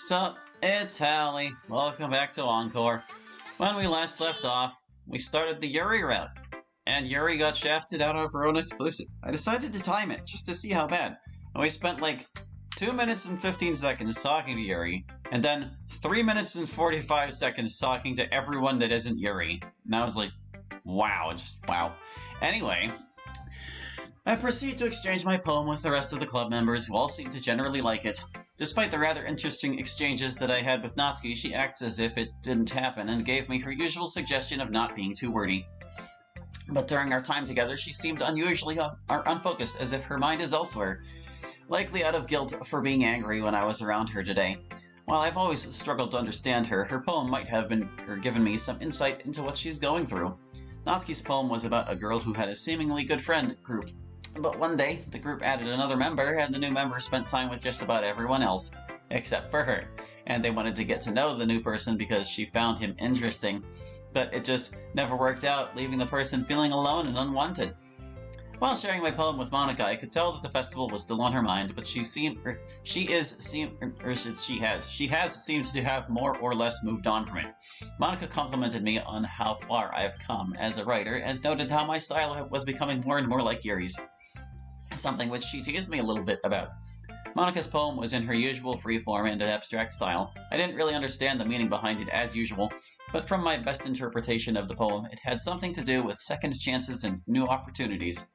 Sup, it's Hallie. Welcome back to Encore. When we last left off, we started the Yuri route, and Yuri got shafted out of her own exclusive. I decided to time it, just to see how bad. And we spent like 2 minutes and 15 seconds talking to Yuri, and then 3 minutes and 45 seconds talking to everyone that isn't Yuri. And I was like, wow, just wow. Anyway, I proceed to exchange my poem with the rest of the club members, who all seem to generally like it. Despite the rather interesting exchanges that I had with Natsuki, she acts as if it didn't happen and gave me her usual suggestion of not being too wordy. But during our time together, she seemed unusually unfocused, as if her mind is elsewhere, likely out of guilt for being angry when I was around her today. While I've always struggled to understand her, her poem might have given me some insight into what she's going through. Natsuki's poem was about a girl who had a seemingly good friend group. But one day, the group added another member, and the new member spent time with just about everyone else, except for her. And they wanted to get to know the new person because she found him interesting. But it just never worked out, leaving the person feeling alone and unwanted. While sharing my poem with Monica, I could tell that the festival was still on her mind, but she has seemed to have more or less moved on from it. Monica complimented me on how far I've come as a writer, and noted how my style was becoming more and more like Yuri's. Something which she teased me a little bit about. Monica's poem was in her usual freeform and abstract style. I didn't really understand the meaning behind it as usual, but from my best interpretation of the poem, it had something to do with second chances and new opportunities.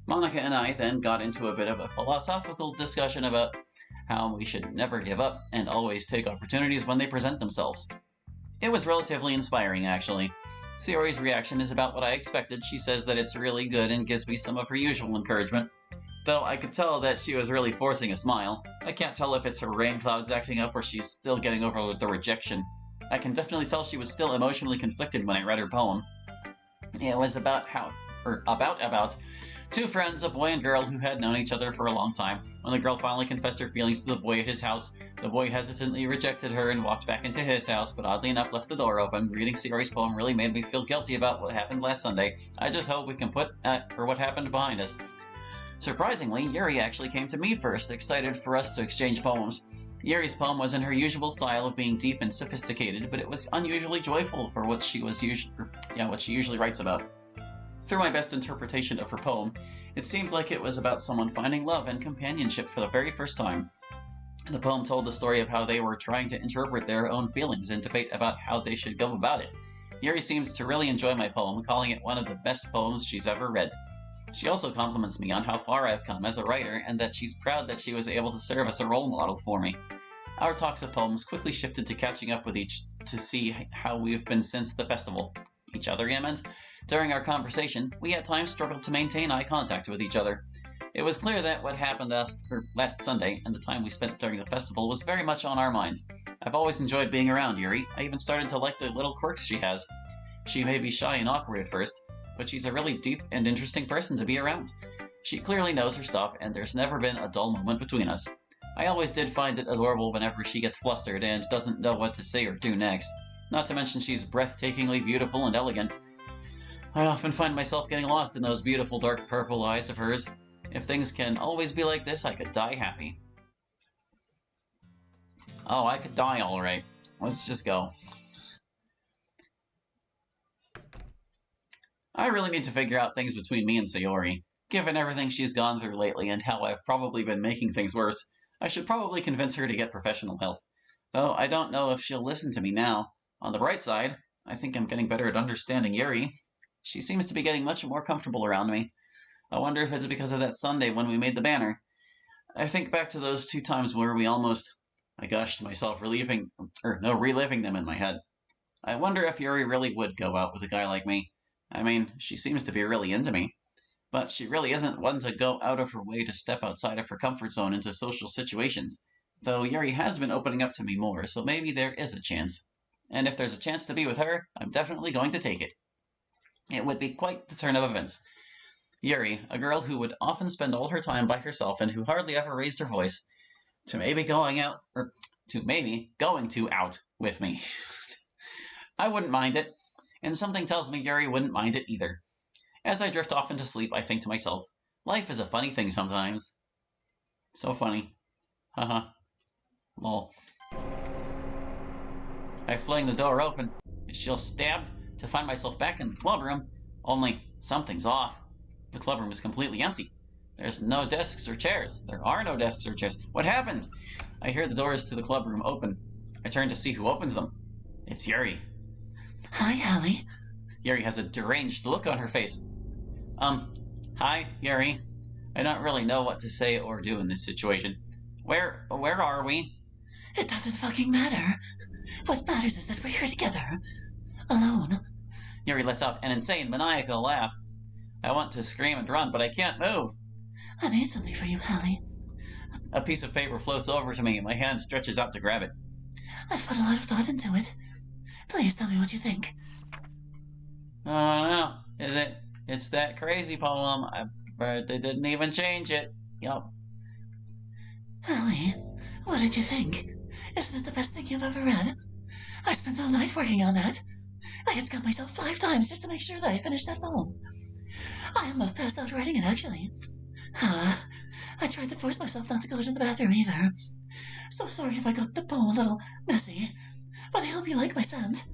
Monica and I then got into a bit of a philosophical discussion about how we should never give up and always take opportunities when they present themselves. It was relatively inspiring, actually. Sayori's reaction is about what I expected. She says that it's really good and gives me some of her usual encouragement. Though I could tell that she was really forcing a smile. I can't tell if it's her rain clouds acting up or she's still getting over the rejection. I can definitely tell she was still emotionally conflicted when I read her poem. It was about two friends, a boy and girl, who had known each other for a long time. When the girl finally confessed her feelings to the boy at his house, the boy hesitantly rejected her and walked back into his house, but oddly enough left the door open. Reading Sayori's poem really made me feel guilty about what happened last Sunday. I just hope we can put what happened behind us. Surprisingly, Yuri actually came to me first, excited for us to exchange poems. Yuri's poem was in her usual style of being deep and sophisticated, but it was unusually joyful for what she usually writes about. Through my best interpretation of her poem, it seemed like it was about someone finding love and companionship for the very first time. The poem told the story of how they were trying to interpret their own feelings and debate about how they should go about it. Yuri seems to really enjoy my poem, calling it one of the best poems she's ever read. She also compliments me on how far I've come as a writer and that she's proud that she was able to serve as a role model for me. Our talks of poems quickly shifted to catching up with each to see how we've been since the festival. Each other, I meant. During our conversation, we at times struggled to maintain eye contact with each other. It was clear that what happened last Sunday and the time we spent during the festival was very much on our minds. I've always enjoyed being around Yuri. I even started to like the little quirks she has. She may be shy and awkward at first, but she's a really deep and interesting person to be around. She clearly knows her stuff, and there's never been a dull moment between us. I always did find it adorable whenever she gets flustered and doesn't know what to say or do next. Not to mention she's breathtakingly beautiful and elegant. I often find myself getting lost in those beautiful dark purple eyes of hers. If things can always be like this, I could die happy. Oh, I could die alright. Let's just go. I really need to figure out things between me and Sayori. Given everything she's gone through lately and how I've probably been making things worse, I should probably convince her to get professional help. Though I don't know if she'll listen to me now. On the bright side, I think I'm getting better at understanding Yuri. She seems to be getting much more comfortable around me. I wonder if it's because of that Sunday when we made the banner. I think back to those 2 times where I gushed myself reliving them in my head. I wonder if Yuri really would go out with a guy like me. I mean, she seems to be really into me. But she really isn't one to go out of her way to step outside of her comfort zone into social situations. Though Yuri has been opening up to me more, so maybe there is a chance. And if there's a chance to be with her, I'm definitely going to take it. It would be quite the turn of events. Yuri, a girl who would often spend all her time by herself and who hardly ever raised her voice, to maybe going to out with me. I wouldn't mind it, and something tells me Yuri wouldn't mind it either. As I drift off into sleep, I think to myself, life is a funny thing sometimes. So funny. Haha. Lol. I fling the door open. I feel stabbed to find myself back in the clubroom. Only something's off. The clubroom is completely empty. There's no desks or chairs. There are no desks or chairs. What happened? I hear the doors to the clubroom open. I turn to see who opens them. It's Yuri. Hi, Hallie. Yuri has a deranged look on her face. Hi, Yuri. I don't really know what to say or do in this situation. Where are we? It doesn't fucking matter. What matters is that we're here together. Alone. Yuri lets out an insane, maniacal laugh. I want to scream and run, but I can't move. I made something for you, Hallie. A piece of paper floats over to me. My hand stretches out to grab it. I've put a lot of thought into it. Please tell me what you think. Oh no. It's that crazy poem. They didn't even change it. Yup. Hallie, what did you think? Isn't it the best thing you've ever read? I spent all night working on that. I had cut myself 5 times just to make sure that I finished that poem. I almost passed out writing it, actually. I tried to force myself not to go to the bathroom either. So sorry if I got the poem a little messy, but I hope you like my scent.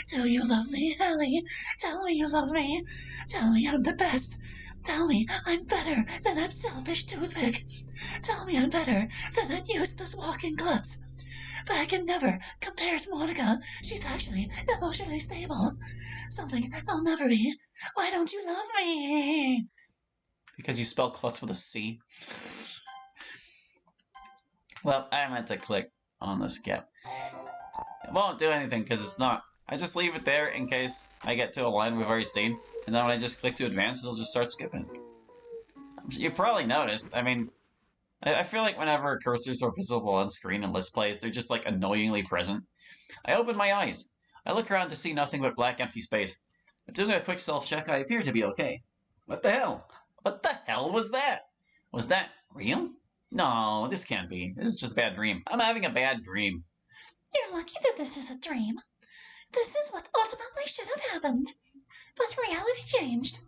Do you love me, Hallie? Tell me you love me. Tell me I'm the best. Tell me I'm better than that selfish toothpick. Tell me I'm better than that useless walking klutz. But I can never compare to Monica. She's actually emotionally stable. Something I'll never be. Why don't you love me? Because you spell klutz with a C. Well, I meant to click on the skip. It won't do anything because it's not. I just leave it there in case I get to a line we've already seen. And then when I just click to advance, it'll just start skipping. You probably noticed. I mean, I feel like whenever cursors are visible on screen in List Plays, they're just like annoyingly present. I open my eyes. I look around to see nothing but black empty space. But doing a quick self-check, I appear to be okay. What the hell? What the hell was that? Was that real? No, this can't be. This is just a bad dream. I'm having a bad dream. You're lucky that this is a dream. This is what ultimately should have happened. But reality changed.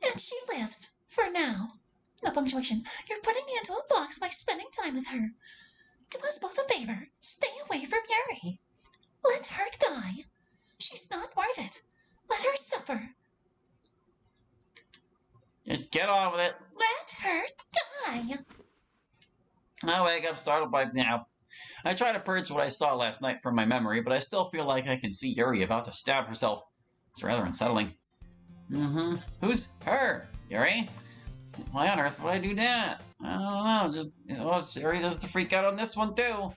And she lives. For now. No punctuation. You're putting me into a box by spending time with her. Do us both a favor. Stay away from Yuri. Let her die. She's not worth it. Let her suffer. Get on with it. Let her die. I wake up startled by now. I try to purge what I saw last night from my memory, but I still feel like I can see Yuri about to stab herself. It's rather unsettling. Who's her? Yuri? Why on earth would I do that? I don't know, just, Yuri does the freak out on this one too.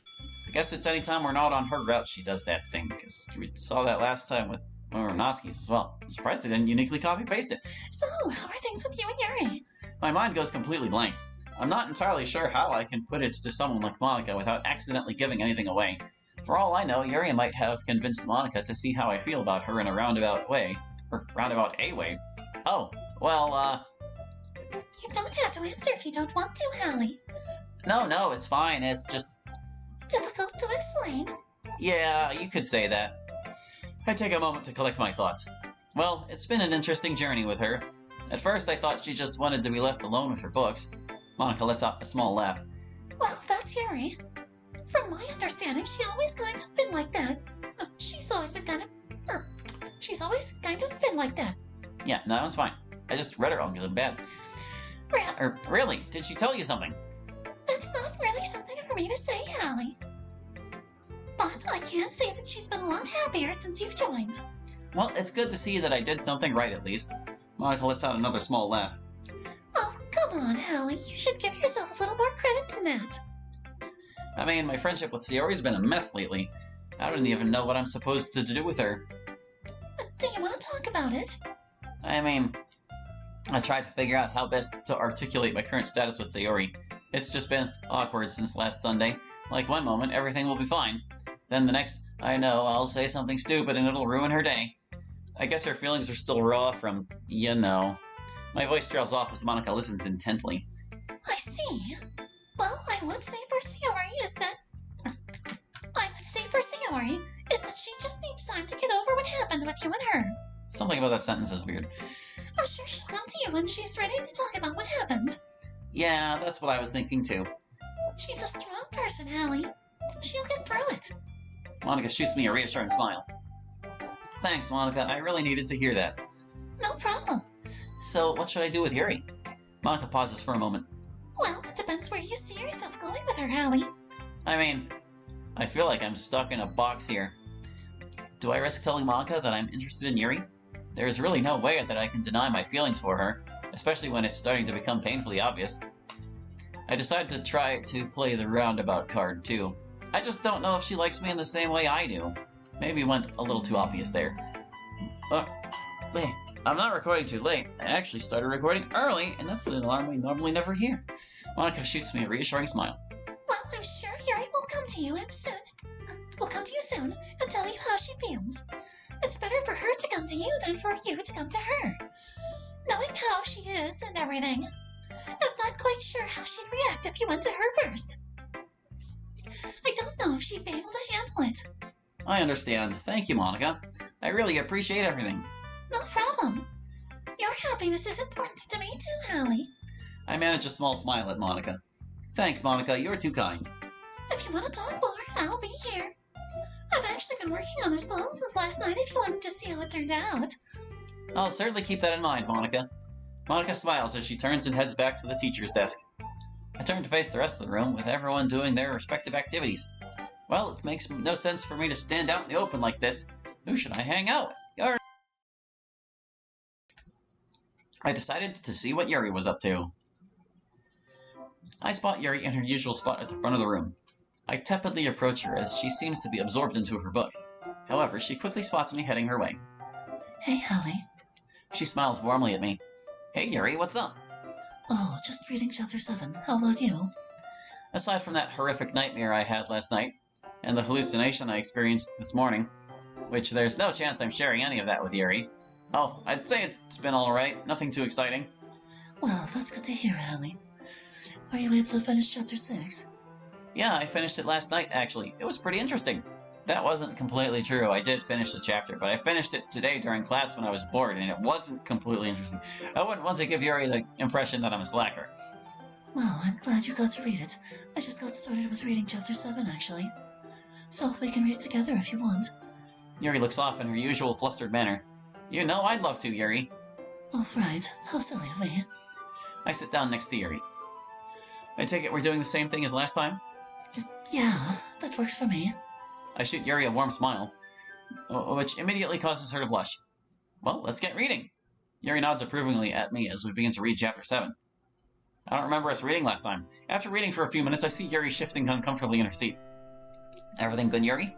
I guess it's anytime we're not on her route she does that thing, because we saw that last time with one of our Natsuki's as well. I'm surprised they didn't uniquely copy-paste it. So, how are things with you and Yuri? My mind goes completely blank. I'm not entirely sure how I can put it to someone like Monica without accidentally giving anything away. For all I know, Yuri might have convinced Monica to see how I feel about her in a roundabout way. Or roundabout a way. Oh, well, You don't have to answer if you don't want to, Hallie. No, it's fine. It's just... Difficult to explain. Yeah, you could say that. I take a moment to collect my thoughts. Well, it's been an interesting journey with her. At first, I thought she just wanted to be left alone with her books. Monica lets out a small laugh. Well, that's Yuri. From my understanding, she always kind of been like that. She's always been kind of been like that. Yeah, no, that was fine. I just read her all good and bad. Really? Did she tell you something? That's not really something for me to say, Hallie. But I can say that she's been a lot happier since you've joined. Well, it's good to see that I did something right at least. Monica lets out another small laugh. Oh, come on, Hallie. You should give yourself a little more credit than that. I mean, my friendship with Sayori's been a mess lately. I don't even know what I'm supposed to do with her. Do you want to talk about it? I mean, I tried to figure out how best to articulate my current status with Sayori. It's just been awkward since last Sunday. Like one moment, everything will be fine. Then the next, I know, I'll say something stupid and it'll ruin her day. I guess her feelings are still raw from, you know. My voice trails off as Monica listens intently. I see. Well, I would say for Sayori is that she just needs time to get over what happened with you and her. Something about that sentence is weird. I'm sure she'll come to you when she's ready to talk about what happened. Yeah, that's what I was thinking too. She's a strong person, Hallie. She'll get through it. Monica shoots me a reassuring smile. Thanks, Monica. I really needed to hear that. No problem. So, what should I do with Yuri? Monica pauses for a moment. Well, it depends where you see yourself going with her, Hallie. I mean, I feel like I'm stuck in a box here. Do I risk telling Monica that I'm interested in Yuri? There is really no way that I can deny my feelings for her, especially when it's starting to become painfully obvious. I decide to try to play the roundabout card, too. I just don't know if she likes me in the same way I do. Maybe went a little too obvious there. Wait, I'm not recording too late. I actually started recording early, and that's an alarm we normally never hear. Monica shoots me a reassuring smile. Well, I'm sure Yuri will come to you soon and tell you how she feels. It's better for her to come to you than for you to come to her. Knowing how she is and everything, I'm not quite sure how she'd react if you went to her first. I don't know if she'd be able to handle it. I understand. Thank you, Monica. I really appreciate everything. No problem. Your happiness is important to me too, Hallie. I manage a small smile at Monica. Thanks, Monica. You're too kind. If you want to talk more, I'll be here. I've actually been working on this poem since last night if you wanted to see how it turned out. I'll certainly keep that in mind, Monica. Monica smiles as she turns and heads back to the teacher's desk. I turn to face the rest of the room with everyone doing their respective activities. Well, it makes no sense for me to stand out in the open like this. Who should I hang out with? Yuri. I decided to see what Yuri was up to. I spot Yuri in her usual spot at the front of the room. I tepidly approach her as she seems to be absorbed into her book. However, she quickly spots me heading her way. Hey, Hallie. She smiles warmly at me. Hey, Yuri, what's up? Oh, just reading Chapter 7. How about you? Aside from that horrific nightmare I had last night, and the hallucination I experienced this morning, which there's no chance I'm sharing any of that with Yuri. Oh, I'd say it's been alright. Nothing too exciting. Well, that's good to hear, Hallie. Are you able to finish Chapter 6? Yeah, I finished it last night, actually. It was pretty interesting. That wasn't completely true. I did finish the chapter, but I finished it today during class when I was bored, and it wasn't completely interesting. I wouldn't want to give Yuri the impression that I'm a slacker. Well, I'm glad you got to read it. I just got started with reading Chapter 7, actually. So we can read it together if you want. Yuri looks off in her usual flustered manner. You know I'd love to, Yuri. Oh, right. How silly of me. I sit down next to Yuri. I take it we're doing the same thing as last time? Yeah, that works for me. I shoot Yuri a warm smile, which immediately causes her to blush. Well, let's get reading. Yuri nods approvingly at me as we begin to read Chapter 7. I don't remember us reading last time. After reading for a few minutes, I see Yuri shifting uncomfortably in her seat. Everything good, Yuri?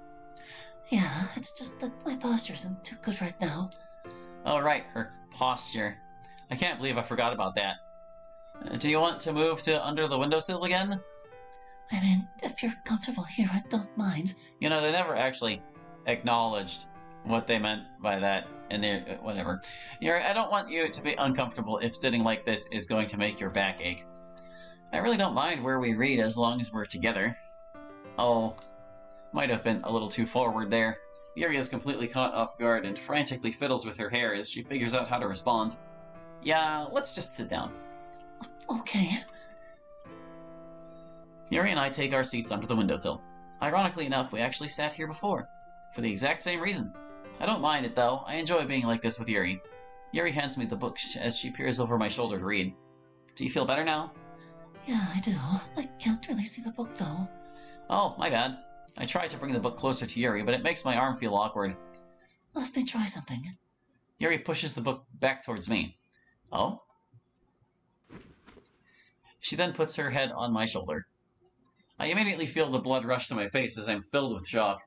Yeah, it's just that my posture isn't too good right now. Oh, right, her posture. I can't believe I forgot about that. Do you want to move to under the windowsill again? I mean, if you're comfortable here, I don't mind. You know, they never actually acknowledged what they meant by that, and whatever. Yuri, I don't want you to be uncomfortable if sitting like this is going to make your back ache. I really don't mind where we read as long as we're together. Oh, might have been a little too forward there. Yuri is completely caught off guard and frantically fiddles with her hair as she figures out how to respond. Yeah, let's just sit down. Okay. Yuri and I take our seats under the windowsill. Ironically enough, we actually sat here before, for the exact same reason. I don't mind it, though. I enjoy being like this with Yuri. Yuri hands me the book as she peers over my shoulder to read. Do you feel better now? Yeah, I do. I can't really see the book, though. Oh, my bad. I try to bring the book closer to Yuri, but it makes my arm feel awkward. Let me try something. Yuri pushes the book back towards me. Oh? She then puts her head on my shoulder. I immediately feel the blood rush to my face as I'm filled with shock.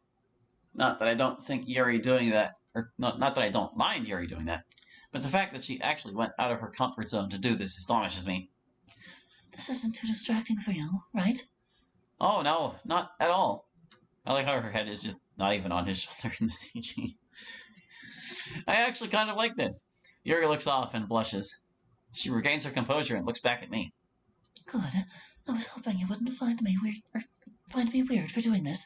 Not that I don't think Yuri doing that, or not that I don't mind Yuri doing that, but the fact that she actually went out of her comfort zone to do this astonishes me. This isn't too distracting for you, right? Oh, no, not at all. I like how her head is just not even on his shoulder in the CG. I actually kind of like this. Yuri looks off and blushes. She regains her composure and looks back at me. Good. I was hoping you wouldn't find me weird for doing this.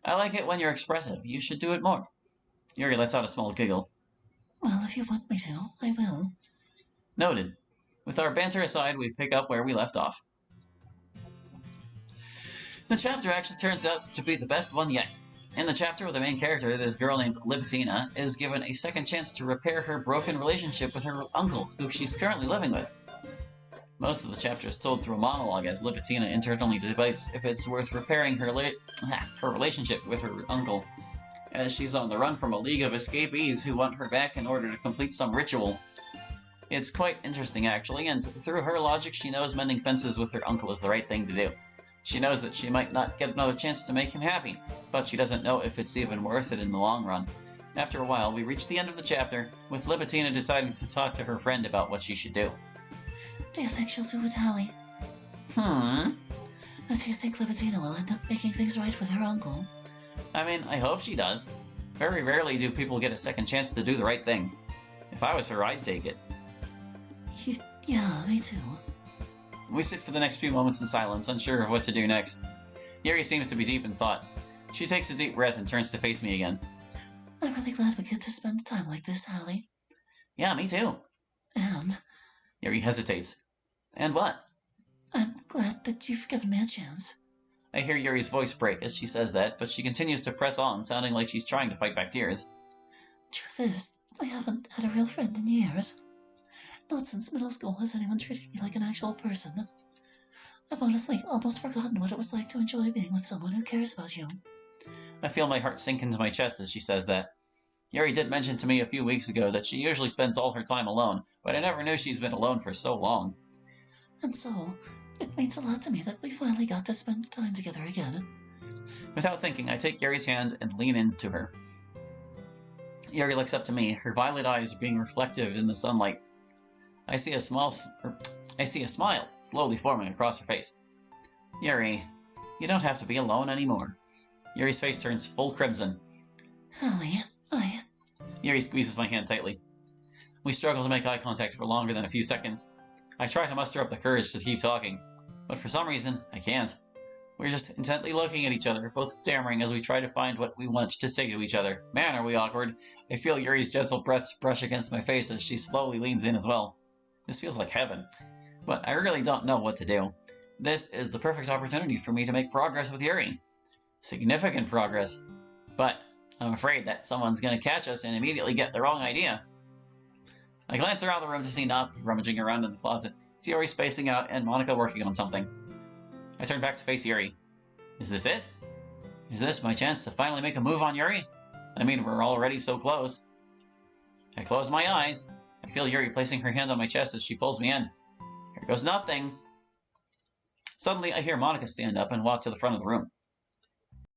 I like it when you're expressive. You should do it more. Yuri lets out a small giggle. Well, if you want me to, I will. Noted. With our banter aside, we pick up where we left off. The chapter actually turns out to be the best one yet. In the chapter, the main character, this girl named Libitina, is given a second chance to repair her broken relationship with her uncle, who she's currently living with. Most of the chapter is told through a monologue as Libitina internally debates if it's worth repairing her relationship with her uncle, as she's on the run from a league of escapees who want her back in order to complete some ritual. It's quite interesting, actually, and through her logic, she knows mending fences with her uncle is the right thing to do. She knows that she might not get another chance to make him happy, but she doesn't know if it's even worth it in the long run. After a while, we reach the end of the chapter, with Libitina deciding to talk to her friend about what she should do. Do you think she'll do it, Hallie? Or do you think Libitina will end up making things right with her uncle? I hope she does. Very rarely do people get a second chance to do the right thing. If I was her, I'd take it. Yeah, me too. We sit for the next few moments in silence, unsure of what to do next. Yuri seems to be deep in thought. She takes a deep breath and turns to face me again. I'm really glad we get to spend time like this, Hallie. Yeah, me too. And? Yuri hesitates. And what? I'm glad that you've given me a chance. I hear Yuri's voice break as she says that, but she continues to press on, sounding like she's trying to fight back tears. Truth is, I haven't had a real friend in years. Not since middle school has anyone treated me like an actual person. I've honestly almost forgotten what it was like to enjoy being with someone who cares about you. I feel my heart sink into my chest as she says that. Yuri did mention to me a few weeks ago that she usually spends all her time alone, but I never knew she's been alone for so long. And so, it means a lot to me that we finally got to spend time together again. Without thinking, I take Yuri's hand and lean into her. Yuri looks up to me, her violet eyes being reflective in the sunlight. I see a smile slowly forming across her face. Yuri, you don't have to be alone anymore. Yuri's face turns full crimson. Hallie, Yuri squeezes my hand tightly. We struggle to make eye contact for longer than a few seconds. I try to muster up the courage to keep talking, but for some reason, I can't. We're just intently looking at each other, both stammering as we try to find what we want to say to each other. Man, are we awkward. I feel Yuri's gentle breaths brush against my face as she slowly leans in as well. This feels like heaven. But I really don't know what to do. This is the perfect opportunity for me to make progress with Yuri. Significant progress. But I'm afraid that someone's going to catch us and immediately get the wrong idea. I glance around the room to see Natsuki rummaging around in the closet, Yuri spacing out, and Monica working on something. I turn back to face Yuri. Is this it? Is this my chance to finally make a move on Yuri? We're already so close. I close my eyes. I feel Yuri placing her hand on my chest as she pulls me in. Here goes nothing. Suddenly, I hear Monica stand up and walk to the front of the room.